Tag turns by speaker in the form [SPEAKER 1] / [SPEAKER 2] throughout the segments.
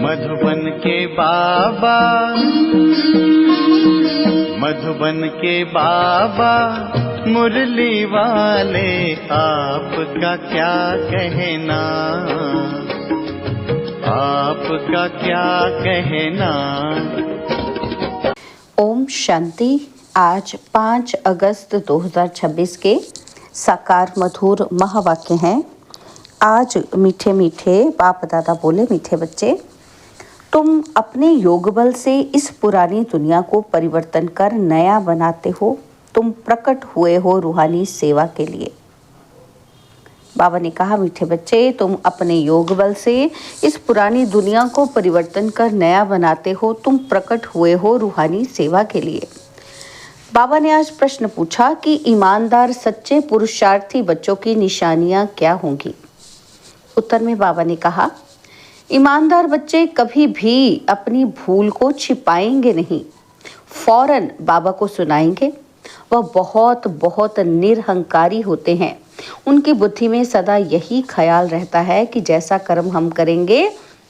[SPEAKER 1] मधुबन के बाबा, मधुबन के बाबा मुरली वाले, आपका क्या कहना, आपका क्या कहना।
[SPEAKER 2] ओम शांति। आज 5 अगस्त 2026 के साकार मधुर महावाक्य हैं। आज मीठे मीठे बाप दादा बोले, मीठे बच्चे, तुम अपने योग बल से इस पुरानी दुनिया को परिवर्तन कर नया बनाते हो। तुम प्रकट हुए हो रूहानी सेवा के लिए। बाबा ने कहा, मीठे बच्चे, तुम अपने योग बल से इस पुरानी दुनिया को परिवर्तन कर नया बनाते हो। तुम प्रकट हुए हो रूहानी सेवा के लिए। बाबा ने आज प्रश्न पूछा कि ईमानदार सच्चे पुरुषार्थी बच्चों की निशानियां क्या होंगी। उत्तर में बाबा ने कहा, ईमानदार बच्चे कभी भी अपनी भूल को छिपाएंगे नहीं, फौरन बाबा को सुनाएंगे। वह बहुत बहुत निरहंकारी होते हैं। उनकी बुद्धि में सदा यही ख्याल रहता है कि जैसा कर्म हम करेंगे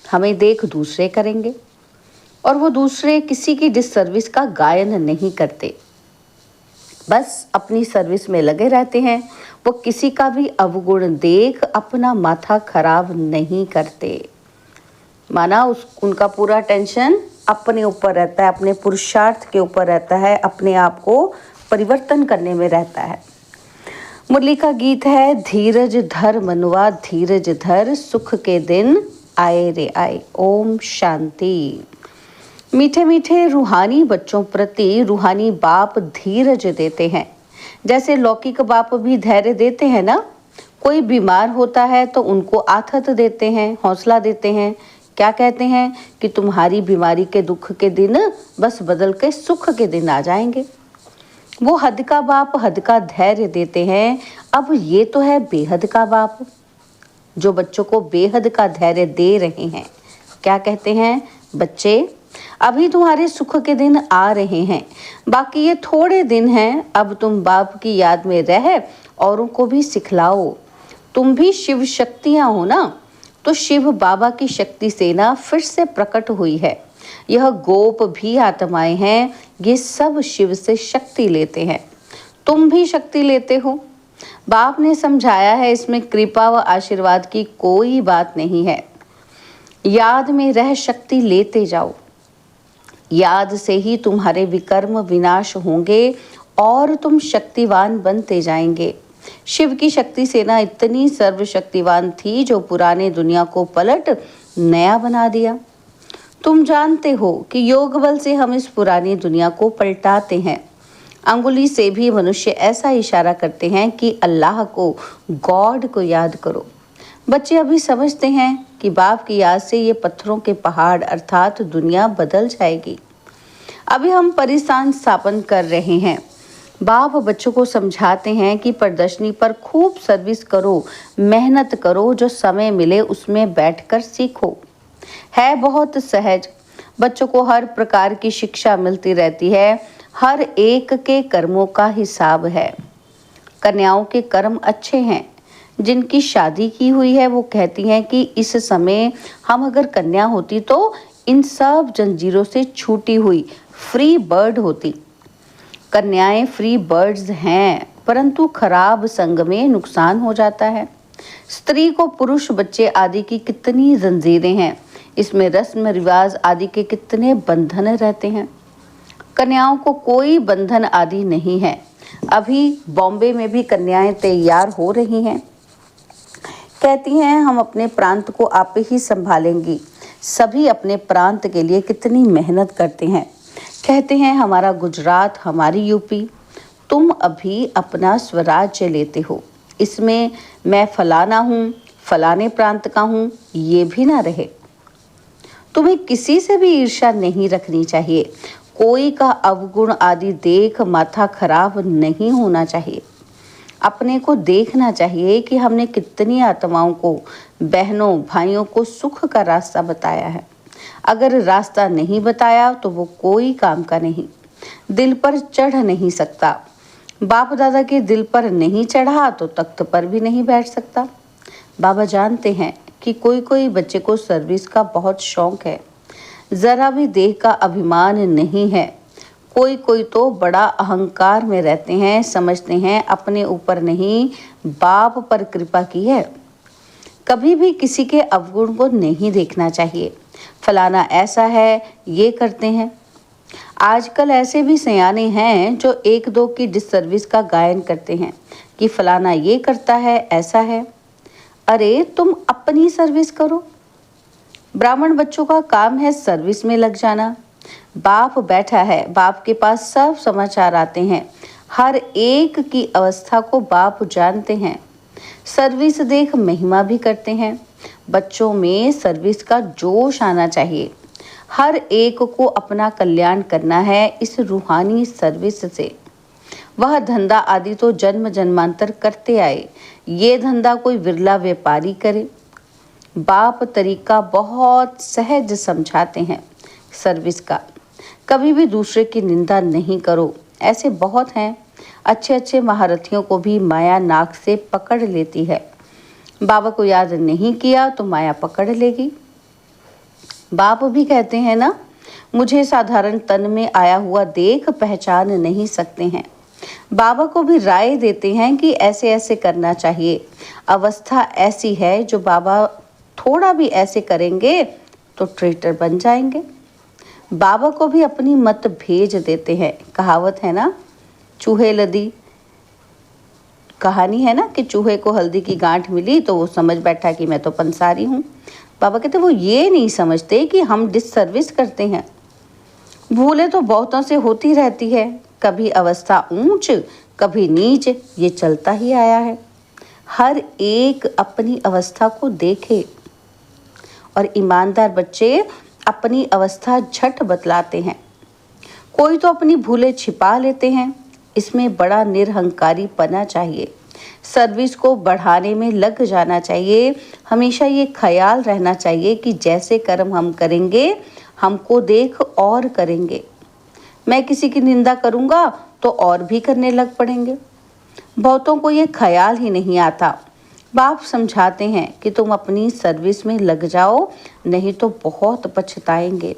[SPEAKER 2] हमें देख दूसरे करेंगे, और वो दूसरे किसी की डिससर्विस का गायन नहीं करते, बस अपनी सर्विस में लगे रहते हैं। वो किसी का भी अवगुण देख अपना माथा खराब नहीं करते। माना उनका पूरा टेंशन अपने ऊपर रहता है, अपने पुरुषार्थ के ऊपर रहता है, अपने आप को परिवर्तन करने में रहता है। मुरली का गीत है, धीरज धर मनुआ धीरज धर, सुख के दिन आए रे आए। ओम शांति। मीठे मीठे रूहानी बच्चों प्रति रूहानी बाप धीरज देते हैं, जैसे लौकिक बाप भी धैर्य देते हैं ना। कोई बीमार होता है तो उनको आथत देते हैं, हौसला देते हैं। क्या कहते हैं कि तुम्हारी बीमारी के दुख के दिन बस बदल के सुख के दिन आ जाएंगे। वो हद का बाप हद का धैर्य देते हैं। अब ये तो है बेहद का बाप, जो बच्चों को बेहद का धैर्य दे रहे हैं। क्या कहते हैं, बच्चे अभी तुम्हारे सुख के दिन आ रहे हैं, बाकी ये थोड़े दिन हैं। अब तुम बाप की याद में रह औरों को भी सिखलाओ। तुम भी शिव शक्तियां हो ना, तो शिव बाबा की शक्ति सेना फिर से प्रकट हुई है। यह गोप भी आत्माएं हैं, ये सब शिव से शक्ति लेते हैं। तुम भी शक्ति लेते हो। बाप ने समझाया है, इसमें कृपा व आशीर्वाद की कोई बात नहीं है। याद में रह शक्ति लेते जाओ। याद से ही तुम्हारे विकर्म विनाश होंगे और तुम शक्तिवान बनते जाएंगे। शिव की शक्ति सेना इतनी सर्वशक्तिवान थी जो पुराने दुनिया को पलट नया बना दिया। तुम जानते हो कि योग बल से हम इस पुरानी दुनिया को पलटाते हैं। अंगुली से भी मनुष्य ऐसा इशारा करते हैं कि अल्लाह को, गॉड को याद करो। बच्चे अभी समझते हैं कि बाप की याद से ये पत्थरों के पहाड़ अर्थात दुनिया बदल जाएगी। अभी हम परिसान स्थापन कर रहे हैं। बाप बच्चों को समझाते हैं कि प्रदर्शनी पर खूब सर्विस करो, मेहनत करो, जो समय मिले उसमें बैठकर सीखो। है बहुत सहज। बच्चों को हर प्रकार की शिक्षा मिलती रहती है। हर एक के कर्मों का हिसाब है। कन्याओं के कर्म अच्छे हैं। जिनकी शादी की हुई है वो कहती हैं कि इस समय हम अगर कन्या होती तो इन सब जंजीरों से छूटी हुई फ्री बर्ड होती। कन्याएं फ्री बर्ड्स हैं, परंतु खराब संग में नुकसान हो जाता है। स्त्री को पुरुष बच्चे आदि की कितनी जंजीरें हैं, इसमें रस्म रिवाज आदि के कितने बंधन रहते हैं। कन्याओं को कोई बंधन आदि नहीं है। अभी बॉम्बे में भी कन्याएं तैयार हो रही हैं, कहती हैं हम अपने प्रांत को आप ही संभालेंगी। सभी अपने प्रांत के लिए कितनी मेहनत करते हैं। कहते हैं हमारा गुजरात, हमारी यूपी। तुम अभी अपना स्वराज्य लेते हो, इसमें मैं फलाना हूँ, फलाने प्रांत का हूँ, ये भी ना रहे। तुम्हें किसी से भी ईर्ष्या नहीं रखनी चाहिए। कोई का अवगुण आदि देख माथा खराब नहीं होना चाहिए। अपने को देखना चाहिए कि हमने कितनी आत्माओं को, बहनों भाइयों को सुख का रास्ता बताया है। अगर रास्ता नहीं बताया तो वो कोई काम का नहीं, दिल पर चढ़ नहीं सकता। बाप दादा के दिल पर नहीं चढ़ा तो तख्त पर भी नहीं बैठ सकता। बाबा जानते हैं कि कोई कोई बच्चे को सर्विस का बहुत शौक है, ज़रा भी देह का अभिमान नहीं है। कोई कोई तो बड़ा अहंकार में रहते हैं, समझते हैं अपने ऊपर नहीं बाप पर कृपा की है। कभी भी किसी के अवगुण को नहीं देखना चाहिए। फलाना ऐसा है, ये करते हैं। आजकल ऐसे भी सयाने हैं जो एक दो की डिससर्विस का गायन करते हैं कि फलाना ये करता है, ऐसा है। अरे तुम अपनी सर्विस करो। ब्राह्मण बच्चों का काम है सर्विस में लग जाना। बाप बैठा है, बाप के पास सब समाचार आते हैं, हर एक की अवस्था को बाप जानते हैं। सर्विस देख महिमा भी करते हैं। बच्चों में सर्विस का जोश आना चाहिए। हर एक को अपना कल्याण करना है इस रूहानी सर्विस से। वह धंधा आदि तो जन्म जन्मांतर करते आए, ये धंधा कोई विरला व्यापारी करे। बाप तरीका बहुत सहज समझाते हैं सर्विस का। कभी भी दूसरे की निंदा नहीं करो। ऐसे बहुत हैं। अच्छे अच्छे महारथियों को भी माया नाक से पकड़ लेती है। बाबा को याद नहीं किया तो माया पकड़ लेगी। बाप भी कहते हैं ना, मुझे साधारण तन में आया हुआ देख पहचान नहीं सकते हैं। बाबा को भी राय देते हैं कि ऐसे ऐसे करना चाहिए। अवस्था ऐसी है जो बाबा थोड़ा भी ऐसे करेंगे तो ट्रेटर बन जाएंगे। बाबा को भी अपनी मत भेज देते हैं। कहावत है ना, चूहे लदी, कहानी है ना कि चूहे को हल्दी की गांठ मिली तो वो समझ बैठा कि मैं तो पंसारी हूँ। बाबा कहते वो ये नहीं समझते कि हम डिससर्विस करते हैं। भूलें तो बहुतों से होती रहती है, कभी अवस्था ऊंच कभी नीच, ये चलता ही आया है। हर एक अपनी अवस्था को देखे और ईमानदार बच्चे अपनी अवस्था झट बतलाते हैं। कोई तो अपनी भूलें छिपा लेते हैं। इसमें बड़ा निरहंकारी पना चाहिए। सर्विस को बढ़ाने में लग जाना चाहिए। हमेशा ये ख्याल रहना चाहिए कि जैसे कर्म हम करेंगे हमको देख और करेंगे। मैं किसी की निंदा करूँगा तो और भी करने लग पड़ेंगे। बहुतों को ये ख्याल ही नहीं आता। बाप समझाते हैं कि तुम अपनी सर्विस में लग जाओ, नहीं तो बहुत पछताएंगे।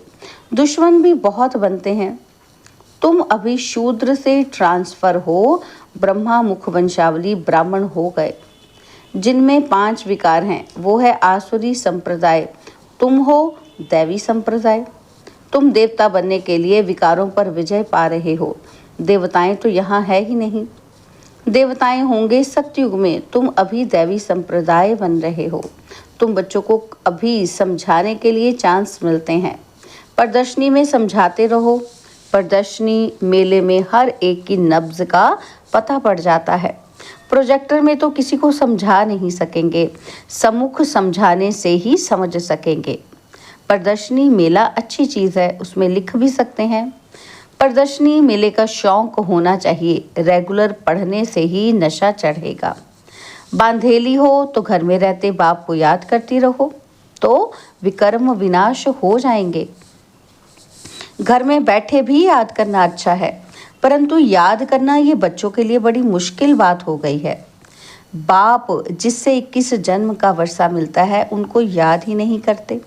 [SPEAKER 2] दुश्मन भी बहुत बनते हैं। तुम अभी शूद्र से ट्रांसफर हो, ब्रह्मा मुख वंशावली ब्राह्मण हो गए। जिनमें 5 विकार हैं वो है आसुरी संप्रदाय, तुम हो दैवी संप्रदाय। तुम देवता बनने के लिए विकारों पर विजय पा रहे हो। देवताएं तो यहाँ है ही नहीं। देवताएं होंगे सतयुग में, तुम अभी दैवी संप्रदाय बन रहे हो। तुम बच्चों को अभी समझाने के लिए चांस मिलते हैं। प्रदर्शनी में समझाते रहो। प्रदर्शनी मेले में हर एक की नब्ज का पता पड़ जाता है। प्रोजेक्टर में तो किसी को समझा नहीं सकेंगे, सम्मुख समझाने से ही समझ सकेंगे। प्रदर्शनी मेला अच्छी चीज़ है, उसमें लिख भी सकते हैं। प्रदर्शनी मेले का शौक होना चाहिए। रेगुलर पढ़ने से ही नशा चढ़ेगा। बांधेली हो तो घर में रहते बाप को याद करती रहो तो विकर्म विनाश हो जाएंगे। घर में बैठे भी याद करना अच्छा है, परंतु याद करना ये बच्चों के लिए बड़ी मुश्किल बात हो गई है। बाप जिससे 21 जन्म का वर्षा मिलता है उनको याद ही नहीं करते।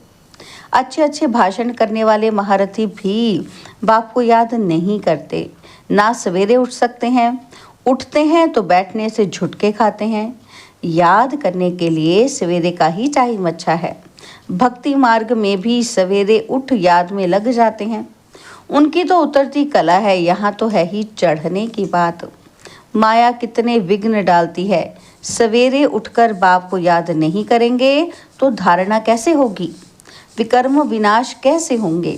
[SPEAKER 2] अच्छे अच्छे भाषण करने वाले महारथी भी बाप को याद नहीं करते। ना सवेरे उठ सकते हैं, उठते हैं तो बैठने से झुटके खाते हैं। याद करने के लिए सवेरे का ही टाइम अच्छा है। भक्ति मार्ग में भी सवेरे उठ याद में लग जाते हैं। उनकी तो उतरती कला है, यहाँ तो है ही चढ़ने की बात। माया कितने विघ्न डालती है। सवेरे उठकर बाप को याद नहीं करेंगे तो धारणा कैसे होगी, विकर्म विनाश कैसे होंगे।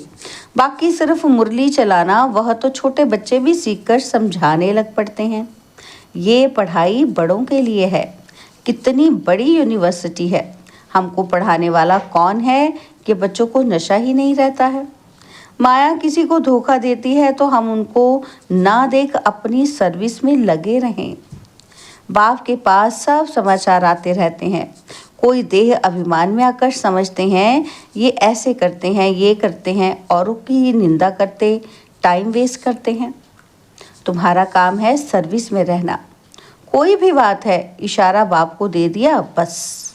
[SPEAKER 2] बाकी सिर्फ मुरली चलाना वह तो छोटे बच्चे भी सीखकर समझाने लग पड़ते हैं। ये पढ़ाई बड़ों के लिए है। कितनी बड़ी यूनिवर्सिटी है, हमको पढ़ाने वाला कौन है कि बच्चों को नशा ही नहीं रहता है। माया किसी को धोखा देती है तो हम उनको ना देख अपनी सर्विस में लगे रहें। बाप के पास सब समाचार आते रहते हैं। कोई देह अभिमान में आकर समझते हैं ये ऐसे करते हैं, ये करते हैं, औरों की निंदा करते टाइम वेस्ट करते हैं। तुम्हारा काम है सर्विस में रहना। कोई भी बात है, इशारा बाप को दे दिया, बस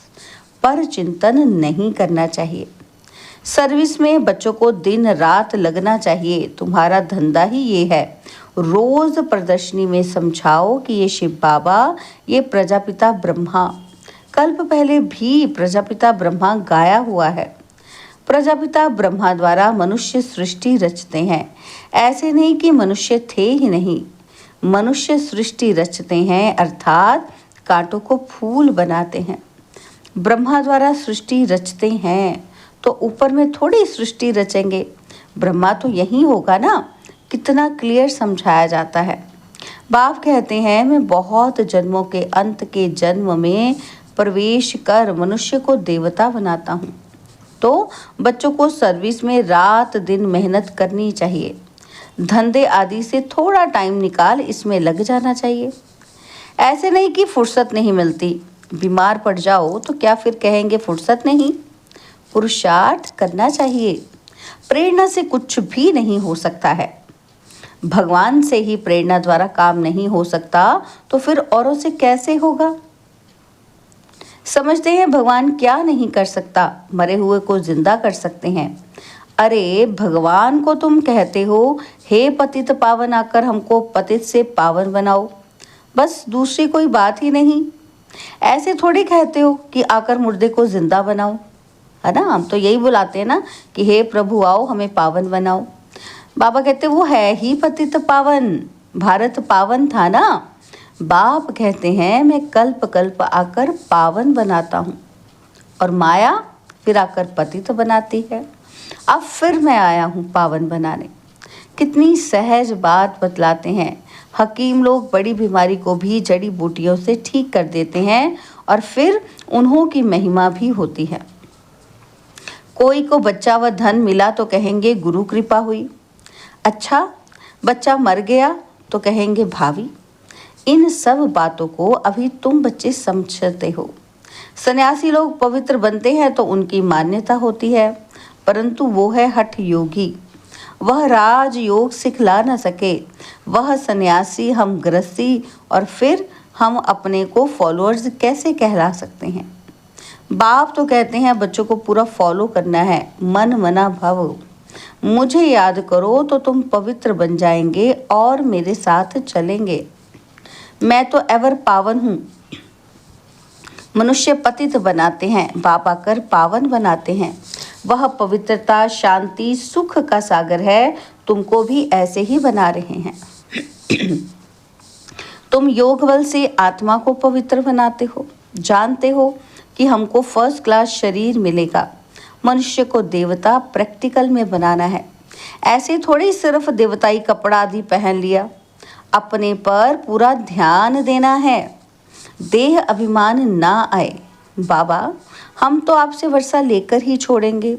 [SPEAKER 2] पर चिंतन नहीं करना चाहिए। सर्विस में बच्चों को दिन रात लगना चाहिए। तुम्हारा धंधा ही ये है। रोज प्रदर्शनी में समझाओ कि ये शिव बाबा, ये प्रजापिता ब्रह्मा, कल्प पहले भी प्रजापिता ब्रह्मा गाया हुआ है। प्रजापिता ब्रह्मा द्वारा मनुष्य सृष्टि रचते हैं। ऐसे नहीं कि मनुष्य थे ही नहीं, मनुष्य सृष्टि रचते हैं, अर्थात कांटों को फूल बनाते हैं। ब्रह्मा द्वारा सृष्टि रचते हैं तो ऊपर में थोड़ी सृष्टि रचेंगे, ब्रह्मा तो यही होगा ना। कितना क्लियर समझाया जाता है। बाप कहते हैं मैं बहुत जन्मों के अंत के जन्म में प्रवेश कर मनुष्य को देवता बनाता हूँ। तो बच्चों को सर्विस में रात दिन मेहनत करनी चाहिए। धंधे आदि से थोड़ा टाइम निकाल इसमें लग जाना चाहिए। ऐसे नहीं कि फुर्सत नहीं मिलती। बीमार पड़ जाओ तो क्या फिर कहेंगे फुर्सत नहीं? पुरुषार्थ करना चाहिए। प्रेरणा से कुछ भी नहीं हो सकता है। भगवान से ही प्रेरणा द्वारा काम नहीं हो सकता तो फिर औरों से कैसे होगा? समझते हैं भगवान क्या नहीं कर सकता? मरे हुए को जिंदा कर सकते हैं। अरे भगवान को तुम कहते हो हे पतित पावन, आकर हमको पतित से पावन बनाओ, बस दूसरी कोई बात ही नहीं। ऐसे थोड़ी कहते हो कि आकर मुर्दे को जिंदा बनाओ, है ना? हम तो यही बुलाते हैं ना कि हे प्रभु आओ हमें पावन बनाओ। बाबा कहते वो है ही पतित पावन, भारत पावन था ना। बाप कहते हैं मैं कल्प कल्प आकर पावन बनाता हूँ और माया फिर आकर पतित बनाती है। अब फिर मैं आया हूँ पावन बनाने। कितनी सहज बात बतलाते हैं। हकीम लोग बड़ी बीमारी को भी जड़ी बूटियों से ठीक कर देते हैं और फिर उन्हों की महिमा भी होती है। कोई को बच्चा व धन मिला तो कहेंगे गुरु कृपा हुई। अच्छा बच्चा मर गया तो कहेंगे भावी। इन सब बातों को अभी तुम बच्चे समझते हो। सन्यासी लोग पवित्र बनते हैं तो उनकी मान्यता होती है, परंतु वो है हठ योगी। वह राज योग सिखला न सके। वह सन्यासी, हम गृहस्थी, और फिर हम अपने को फॉलोअर्स कैसे कहला सकते हैं? बाप तो कहते हैं बच्चों को पूरा फॉलो करना है। मन मना भव, मुझे याद करो तो तुम पवित्र बन जाएंगे और मेरे साथ चलेंगे। मैं तो एवर पावन हूँ। मनुष्य पतित बनाते हैं, बाप आकर पावन बनाते हैं। वह पवित्रता, शांति, सुख का सागर है। तुमको भी ऐसे ही बना रहे हैं। तुम योग बल से आत्मा को पवित्र बनाते हो। जानते हो कि हमको फर्स्ट क्लास शरीर मिलेगा। मनुष्य को देवता प्रैक्टिकल में बनाना है। ऐसे थोड़ी सिर्फ देवताई कपड़ा आदि पहन लिया। अपने पर पूरा ध्यान देना है। देह अभिमान ना आए। बाबा हम तो आपसे वर्षा लेकर ही छोड़ेंगे।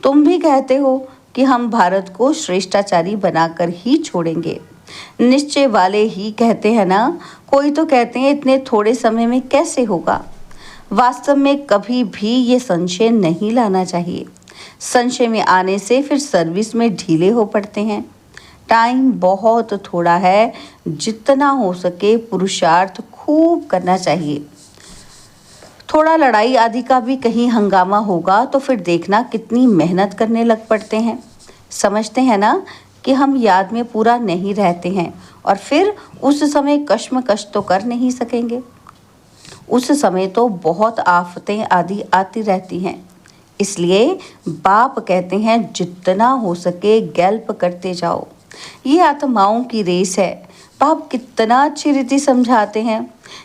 [SPEAKER 2] तुम भी कहते हो कि हम भारत को श्रेष्ठाचारी बनाकर ही छोड़ेंगे। निश्चय वाले ही कहते हैं ना। कोई तो कहते हैं इतने थोड़े समय में कैसे होगा। वास्तव में कभी भी ये संशय नहीं लाना चाहिए। संशय में आने से फिर सर्विस में ढीले हो पड़ते हैं। टाइम बहुत थोड़ा है। जितना हो सके पुरुषार्थ खूब करना चाहिए। थोड़ा लड़ाई आदि का भी कहीं हंगामा होगा तो फिर देखना कितनी मेहनत करने लग पड़ते हैं। समझते हैं ना कि हम याद में पूरा नहीं रहते हैं और फिर उस समय कश्मकश तो कर नहीं सकेंगे। उस समय तो बहुत आफतें आदि आती रहती हैं। इसलिए बाप कहते हैं जितना हो सके गैल्प करते जाओ। ये आत्माओं की रेस है। बाप कितना अच्छी रीति समझाते हैं।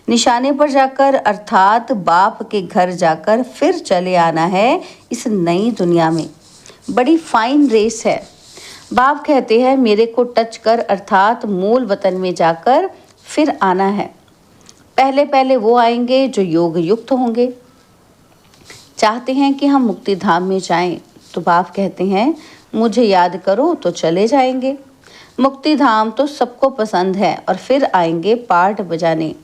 [SPEAKER 2] निशाने पर जाकर अर्थात बाप के घर जाकर फिर चले आना है इस नई दुनिया में। बड़ी फाइन रेस है। बाप कहते हैं मेरे को टच कर अर्थात मूल वतन में जाकर फिर आना है। पहले पहले वो आएंगे जो योग युक्त होंगे। चाहते हैं कि हम मुक्ति धाम में जाएं तो बाप कहते हैं मुझे याद करो तो चले जाएंगे। मुक्ति धाम तो सबको पसंद है और फिर आएंगे पार्ट बजाने।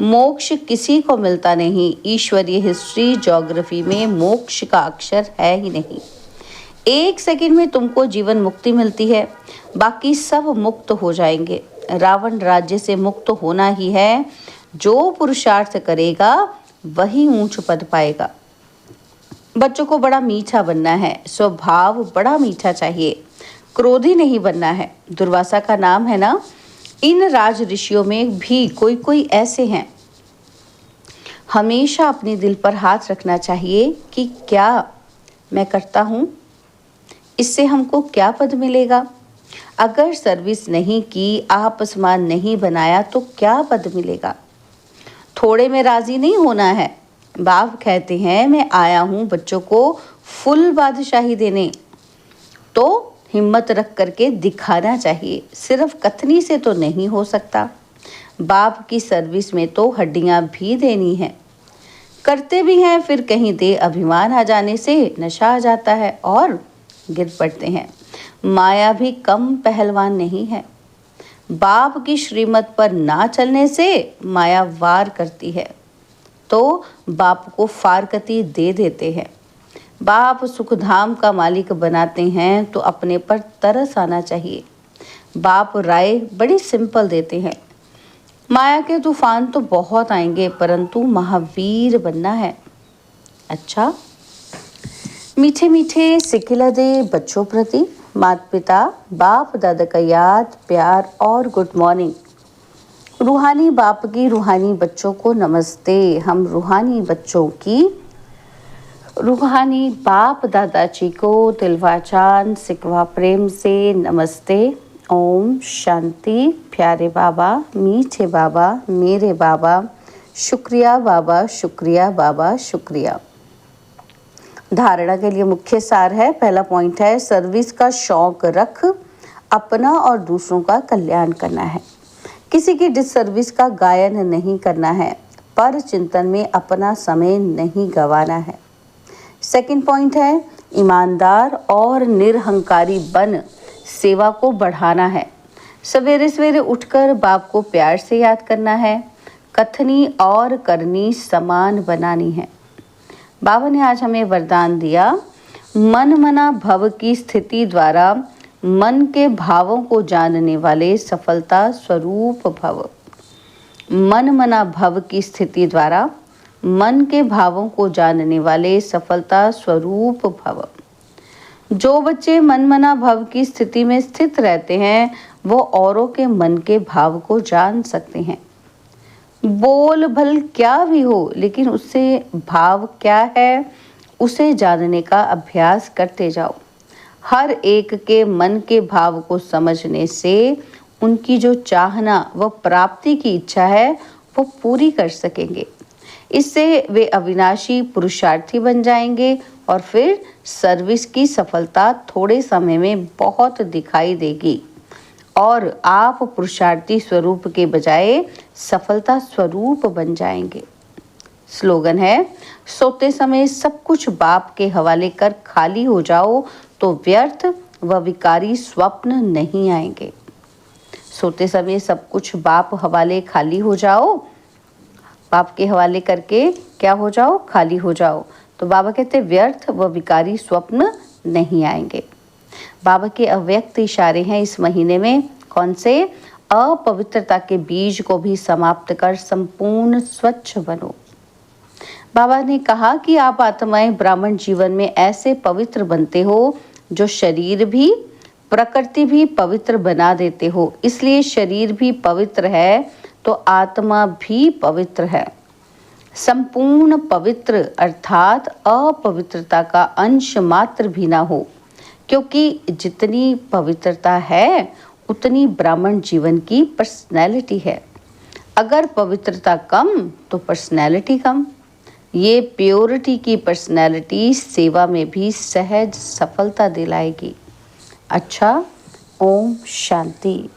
[SPEAKER 2] मोक्ष किसी को मिलता नहीं। ईश्वरीय हिस्ट्री ज्योग्राफी में मोक्ष का अक्षर है ही नहीं। 1 सेकंड में तुमको जीवन मुक्ति मिलती है, बाकी सब मुक्त हो जाएंगे। रावण राज्य से मुक्त होना ही है। जो पुरुषार्थ करेगा वही ऊंच पद पाएगा। बच्चों को बड़ा मीठा बनना है, स्वभाव बड़ा मीठा चाहिए, क्रोधी नहीं बनना है। दुर्वासा का नाम है ना। इन राज ऋषियों में भी कोई कोई ऐसे हैं। हमेशा अपने दिल पर हाथ रखना चाहिए कि क्या मैं करता हूँ, इससे हमको क्या पद मिलेगा। अगर सर्विस नहीं की, आप सम्मान नहीं बनाया तो क्या पद मिलेगा। थोड़े में राजी नहीं होना है। बाप कहते हैं मैं आया हूँ बच्चों को फुल बादशाही देने, तो हिम्मत रख करके दिखाना चाहिए। सिर्फ कथनी से तो नहीं हो सकता। बाप की सर्विस में तो हड्डियां भी देनी है। करते भी हैं, फिर कहीं दे अभिमान आ जाने से नशा आ जाता है और गिर पड़ते हैं। माया भी कम पहलवान नहीं है। बाप की श्रीमत पर ना चलने से माया वार करती है, तो बाप को फारकती दे देते हैं। बाप सुखधाम का मालिक बनाते हैं तो अपने पर तरस आना चाहिए। बाप राय बड़ी सिंपल देते हैं। माया के तूफान तो बहुत आएंगे, परंतु महावीर बनना है। अच्छा, मीठे मीठे सिकिला दे बच्चों प्रति माता पिता बाप दादा का याद, प्यार और गुड मॉर्निंग। रूहानी बाप की रूहानी बच्चों को नमस्ते। हम रूहानी बच्चों की रूहानी बाप दादाजी को दिलवाचान सिकवा प्रेम से नमस्ते। ओम शांति। प्यारे बाबा, मीठे बाबा, मेरे बाबा, शुक्रिया बाबा, शुक्रिया बाबा, शुक्रिया। धारणा के लिए मुख्य सार है। पहला पॉइंट है, सर्विस का शौक रख, अपना और दूसरों का कल्याण करना है। किसी की डिसर्विस का गायन नहीं करना है, पर चिंतन में अपना समय नहीं गंवाना है। सेकंड पॉइंट है, ईमानदार और निरहंकारी बन सेवा को बढ़ाना है। सवेरे सवेरे उठकर बाप को प्यार से याद करना है। कथनी और करनी समान बनानी है। बाबा ने आज हमें वरदान दिया, मन मना भव की स्थिति द्वारा मन के भावों को जानने वाले सफलता स्वरूप भव। मन मना भव की स्थिति द्वारा मन के भावों को जानने वाले सफलता स्वरूप भव। जो बच्चे मन मना भव की स्थिति में स्थित रहते हैं, वो औरों के मन के भाव को जान सकते हैं। बोल भल क्या भी हो, लेकिन उससे भाव क्या है उसे जानने का अभ्यास करते जाओ। हर एक के मन के भाव को समझने से उनकी जो चाहना व प्राप्ति की इच्छा है वो पूरी कर सकेंगे। इससे वे अविनाशी पुरुषार्थी बन जाएंगे और फिर सर्विस की सफलता थोड़े समय में बहुत दिखाई देगी और आप पुरुषार्थी स्वरूप के बजाय सफलता स्वरूप बन जाएंगे। स्लोगन है, सोते समय सब कुछ बाप के हवाले कर खाली हो जाओ तो व्यर्थ व विकारी स्वप्न नहीं आएंगे। सोते समय सब कुछ बाप हवाले खाली हो जाओ, बाप के हवाले करके क्या हो जाओ, खाली हो जाओ, तो बाबा कहते व्यर्थ व विकारी स्वप्न नहीं आएंगे। बाबा के अव्यक्त इशारे हैं इस महीने में। कौन से? अपवित्रता के बीज को भी समाप्त कर संपूर्ण स्वच्छ बनो। बाबा ने कहा कि आप आत्माएं ब्राह्मण जीवन में ऐसे पवित्र बनते हो जो शरीर भी प्रकृति भी पवित्र बना देते हो। इसलिए शरीर भी पवित्र है तो आत्मा भी पवित्र है। संपूर्ण पवित्र अर्थात अपवित्रता का अंश मात्र भी ना हो, क्योंकि जितनी पवित्रता है उतनी ब्राह्मण जीवन की पर्सनैलिटी है। अगर पवित्रता कम तो पर्सनैलिटी कम। ये प्योरिटी की पर्सनैलिटी सेवा में भी सहज सफलता दिलाएगी। अच्छा, ओम शांति।